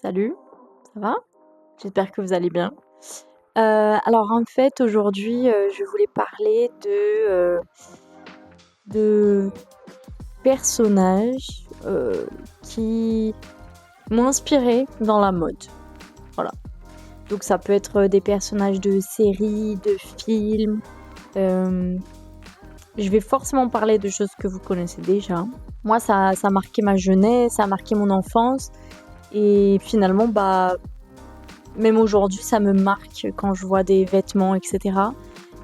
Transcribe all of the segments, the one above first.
Salut, ça va? J'espère que vous allez bien. Alors en fait aujourd'hui, je voulais parler de personnages, qui m'ont inspirée dans la mode. Voilà. Donc ça peut être des personnages de séries, de films. Hem, je vais forcément parler de choses que vous connaissez déjà. Moi ça a marqué ma jeunesse, ça a marqué mon enfance et finalement, même aujourd'hui, ça me marque quand je vois des vêtements, etc.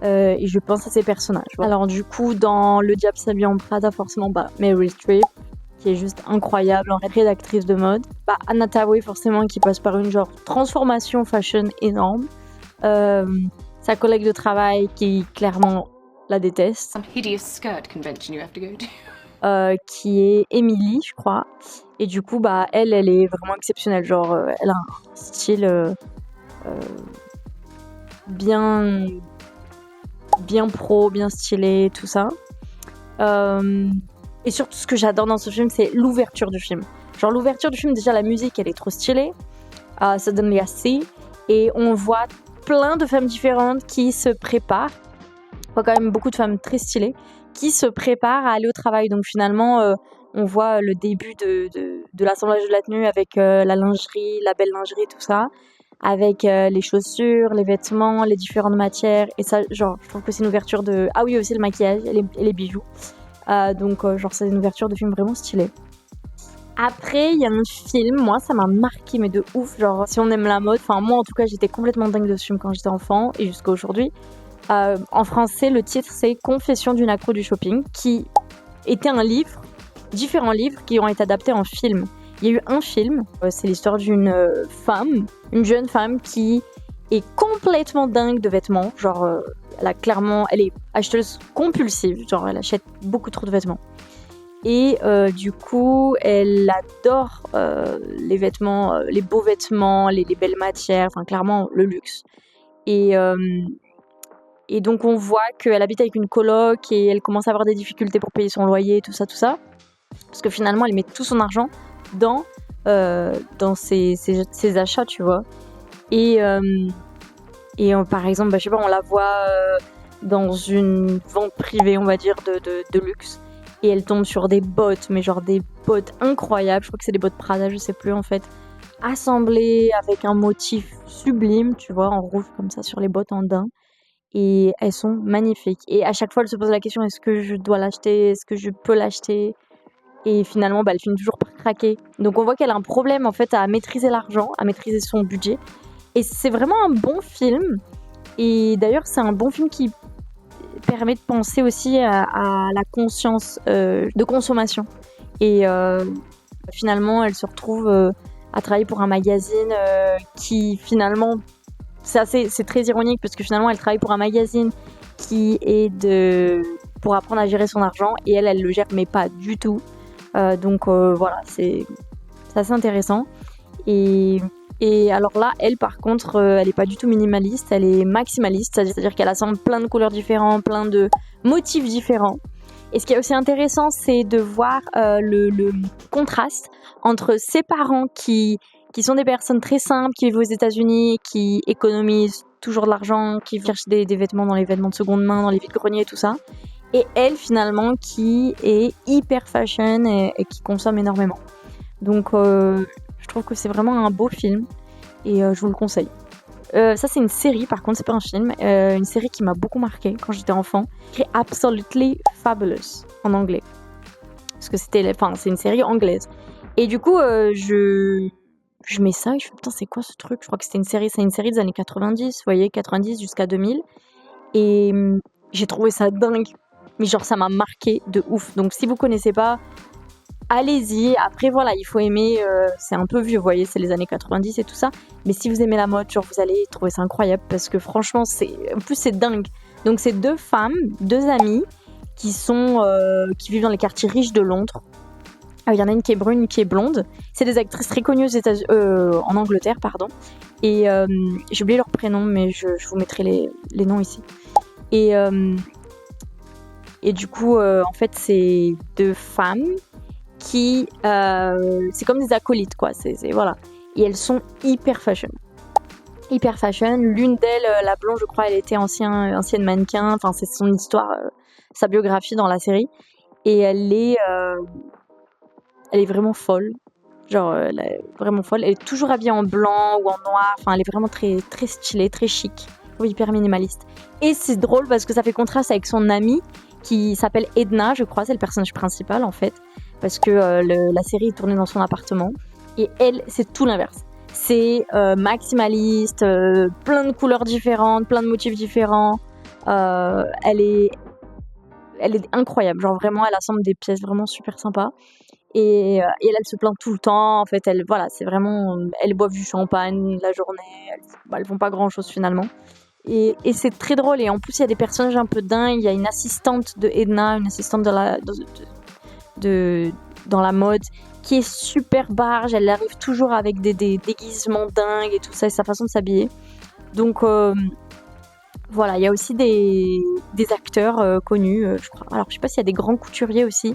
Et je pense à ces personnages. Alors du coup, dans Le Diable s'habille en Prada, forcément, Meryl Streep, qui est juste incroyable en rédactrice de mode. Anna Thaoué, forcément, qui passe par une transformation fashion énorme. Sa collègue de travail, qui clairement la déteste. Some hideous skirt convention you have to go to. Qui est Emily, je crois. Et du coup, elle est vraiment exceptionnelle. Elle a un style bien pro, bien stylé, tout ça. Et surtout, ce que j'adore dans ce film, c'est l'ouverture du film. L'ouverture du film, déjà, la musique, elle est trop stylée. Suddenly I See. Et on voit plein de femmes différentes qui se préparent. On voit quand même beaucoup de femmes très stylées qui se préparent à aller au travail. Donc finalement, on voit le début de l'assemblage de la tenue avec la lingerie, la belle lingerie, tout ça. Avec les chaussures, les vêtements, les différentes matières. Et ça, je trouve que c'est une ouverture de... Ah oui, aussi le maquillage et les bijoux. Donc, c'est une ouverture de film vraiment stylée. Après, il y a un film, moi, ça m'a marqué, mais de ouf. Si on aime la mode, moi, en tout cas, j'étais complètement dingue de ce film quand j'étais enfant et jusqu'à aujourd'hui. En français, le titre, c'est Confession d'une accro du shopping, qui était un livre, différents livres qui ont été adaptés en film. Il y a eu un film, c'est l'histoire d'une femme, une jeune femme qui est complètement dingue de vêtements. Elle est acheteuse compulsive, elle achète beaucoup trop de vêtements. Et du coup, elle adore les vêtements, les beaux vêtements, les belles matières, clairement le luxe. Et donc on voit qu'elle habite avec une coloc et elle commence à avoir des difficultés pour payer son loyer, tout ça. Parce que finalement, elle met tout son argent dans ses achats, tu vois. Et par exemple, on la voit dans une vente privée, on va dire, de luxe. Et elle tombe sur des bottes, mais des bottes incroyables. Je crois que c'est des bottes Prada, je sais plus en fait. Assemblées avec un motif sublime, tu vois, en rouge comme ça sur les bottes en daim. Et elles sont magnifiques. Et à chaque fois, elle se pose la question, est-ce que je dois l'acheter? Est-ce que je peux l'acheter? Et finalement, elle finit toujours par craquer. Donc on voit qu'elle a un problème en fait à maîtriser l'argent, à maîtriser son budget. Et c'est vraiment un bon film. Et d'ailleurs, c'est un bon film qui permet de penser aussi à la conscience de consommation. Et finalement, elle se retrouve à travailler pour un magazine qui finalement... C'est très ironique parce que finalement elle travaille pour un magazine qui est pour apprendre à gérer son argent et elle le gère mais pas du tout. Donc voilà, c'est assez intéressant. Et alors là, elle par contre, elle est pas du tout minimaliste, elle est maximaliste, c'est-à-dire qu'elle assemble plein de couleurs différentes, plein de motifs différents. Et ce qui est aussi intéressant, c'est de voir le contraste entre ses parents qui sont des personnes très simples, qui vivent aux États-Unis, qui économisent toujours de l'argent, qui cherchent des vêtements dans les vêtements de seconde main, dans les vides-greniers et tout ça. Et elle, finalement, qui est hyper fashion et qui consomme énormément. Donc, je trouve que c'est vraiment un beau film et je vous le conseille. Ça, c'est une série, par contre, c'est pas un film. Une série qui m'a beaucoup marqué quand j'étais enfant. C'est Absolutely Fabulous en anglais. Parce que c'est une série anglaise. Et du coup, je mets ça et je fais putain, c'est quoi ce truc? Je crois que c'est une série des années 90, vous voyez, 90 jusqu'à 2000. Et j'ai trouvé ça dingue. Mais ça m'a marqué de ouf. Donc si vous connaissez pas, allez-y. Après, voilà, il faut aimer. C'est un peu vieux, vous voyez, c'est les années 90 et tout ça. Mais si vous aimez la mode, vous allez trouver ça incroyable parce que franchement, en plus, c'est dingue. Donc, c'est deux femmes, deux amies qui vivent dans les quartiers riches de Londres. Il y en a une qui est brune, une qui est blonde. C'est des actrices très connues en Angleterre, pardon. Et j'ai oublié leur prénom, mais je vous mettrai les noms ici. Et du coup, en fait, c'est deux femmes qui c'est comme des acolytes, quoi. Voilà. et elles sont hyper fashion. Hyper fashion. L'une d'elles, la blonde, je crois, elle était ancienne mannequin. Enfin, c'est son histoire, sa biographie dans la série. Et elle est vraiment folle. Genre, elle est vraiment folle. Elle est toujours habillée en blanc ou en noir. Enfin, elle est vraiment très, très stylée, très chic. Hyper minimaliste. Et c'est drôle parce que ça fait contraste avec son amie qui s'appelle Edna, je crois. C'est le personnage principal, en fait. Parce que la série est tournée dans son appartement. Et elle, c'est tout l'inverse. C'est maximaliste, plein de couleurs différentes, plein de motifs différents. Elle est incroyable. Genre, vraiment, elle assemble des pièces vraiment super sympas. Et elle se plaint tout le temps. En fait, voilà, c'est vraiment. Elles boivent du champagne la journée. Elles font pas grand chose finalement. Et c'est très drôle. Et en plus, il y a des personnages un peu dingues. Il y a une assistante de Edna, une assistante dans la mode, qui est super barge. Elle arrive toujours avec des déguisements dingues et tout ça, et sa façon de s'habiller. Donc voilà, il y a aussi des acteurs connus, je crois. Alors, je sais pas s'il y a des grands couturiers aussi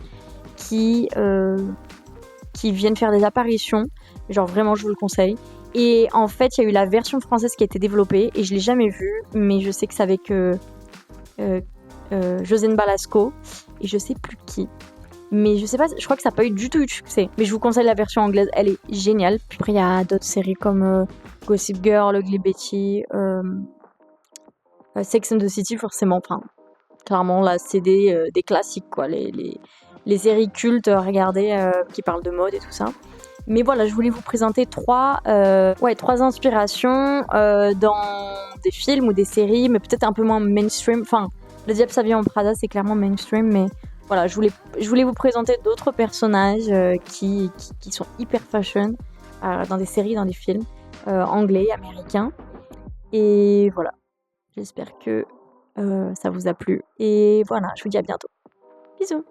qui viennent faire des apparitions. Genre, vraiment, je vous le conseille. Et en fait, il y a eu la version française qui a été développée et je l'ai jamais vue, mais je sais que c'est avec Josène Balasco et je sais plus qui. Mais je sais pas, je crois que ça n'a pas eu du tout eu de succès. Mais je vous conseille la version anglaise, elle est géniale. Puis après, il y a d'autres séries comme Gossip Girl, Ugly Betty, Sex and the City, forcément. Enfin, clairement, là, c'est des classiques, quoi. Les séries cultes à regarder qui parlent de mode et tout ça. Mais voilà, je voulais vous présenter trois inspirations dans des films ou des séries, mais peut-être un peu moins mainstream. Enfin, Le Diable s'habille en Prada, c'est clairement mainstream, mais voilà, je voulais vous présenter d'autres personnages qui sont hyper fashion dans des séries, dans des films anglais, américains. Et voilà, j'espère que ça vous a plu. Et voilà, je vous dis à bientôt. Bisous!